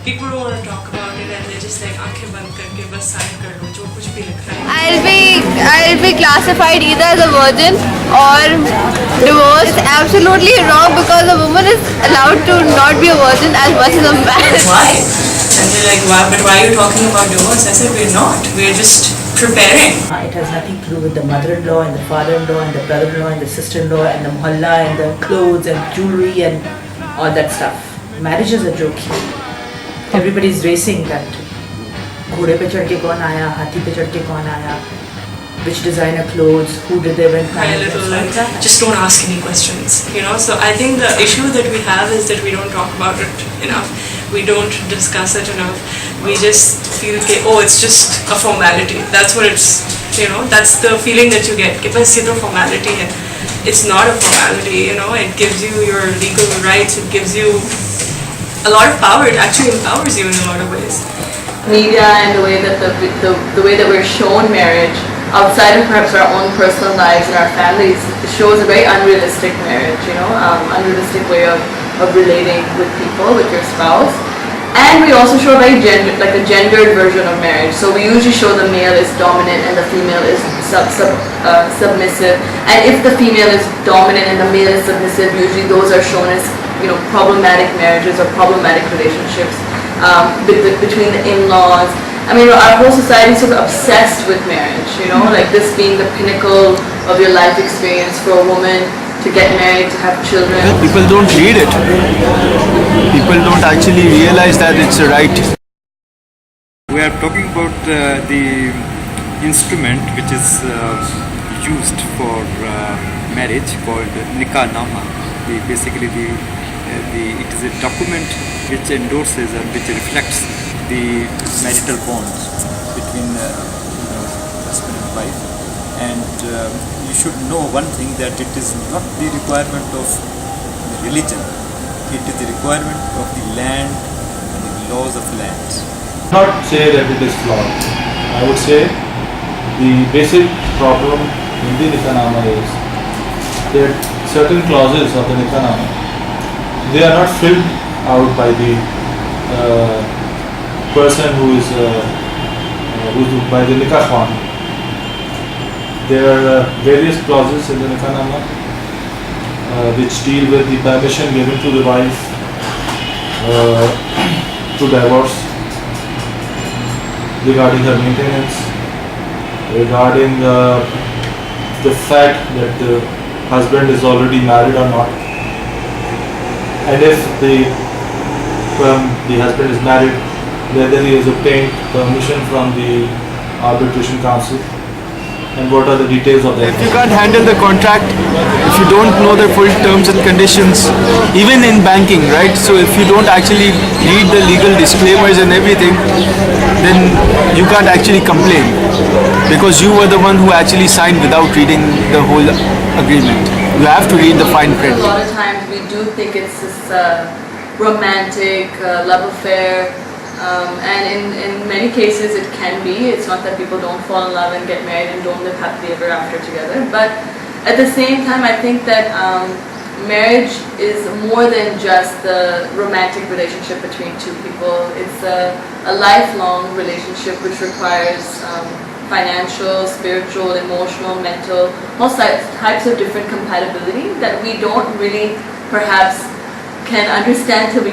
people don't want to talk about it and they're just like आंखें बंद करके बस sign कर लो जो कुछ भी लिख रहा है. I'll be classified either as a virgin or divorced. It's absolutely wrong because a woman is allowed to not be a virgin as much as a man. Why? And they're like, why? But why are you talking about divorce? I said, we're not. We're just preparing. It has nothing to do with the mother-in-law and the father-in-law and the brother-in-law and the sister-in-law and the mohalla and the clothes and jewelry and all that stuff. Marriage is a joke here. Everybody is racing that. घोड़े पे चढ़ के कौन आया, हाथी पे चढ़ के कौन आया, which designer clothes, who did they win? Just don't ask any questions, you know. So I think the issue that we have is that we don't talk about it enough. We don't discuss it enough. We just feel that, oh, it's just a formality. That's what it's, you know, that's the feeling that you get. कि बस ये तो formality है. It's not a formality, you know. It gives you your legal rights. It gives you a lot of power. It actually empowers you in a lot of ways. Media and the way that the way that we're shown marriage outside of perhaps our own personal lives and our families shows a very unrealistic marriage, you know, unrealistic way of relating with people, with your spouse. And we also show a very gendered version of marriage. So we usually show the male is dominant and the female is submissive. And if the female is dominant and the male is submissive, usually those are shown as, you know, problematic marriages or problematic relationships between the in-laws. I mean, our whole society is sort of obsessed with marriage, you know, like this being the pinnacle of your life experience for a woman to get married, to have children. People don't read it. People don't actually realize that it's a right. We are talking about the instrument which is used for marriage called Nikah Nama. It is a document which endorses and which reflects the marital bonds between husband and wife. And you should know one thing, that it is not the requirement of religion. It is the requirement of the land and the laws of lands. Not say that it is flawed. I would say the basic problem in the Nikah is that certain clauses of the Nikah, they are not filled out by the person who is by the Nikah. There are various clauses in the Nikah which deal with the permission given to the wife to divorce, regarding her maintenance, regarding the fact that the husband is already married or not, and if the husband is married, whether he has obtained permission from the arbitration council, and what are the details of that. If you can't handle the contract, if you don't know the full terms and conditions, even in banking, right? So if you don't actually read the legal disclaimers and everything, then you can't actually complain, because you were the one who actually signed without reading the whole agreement. You have to read the fine print. A lot of times we do think it's this romantic love affair. And in many cases it can be. It's not that people don't fall in love and get married and don't live happily ever after together. But at the same time, I think that marriage is more than just the romantic relationship between two people. It's a lifelong relationship which requires financial, spiritual, emotional, mental, all types of different compatibility that we don't really perhaps can understand till we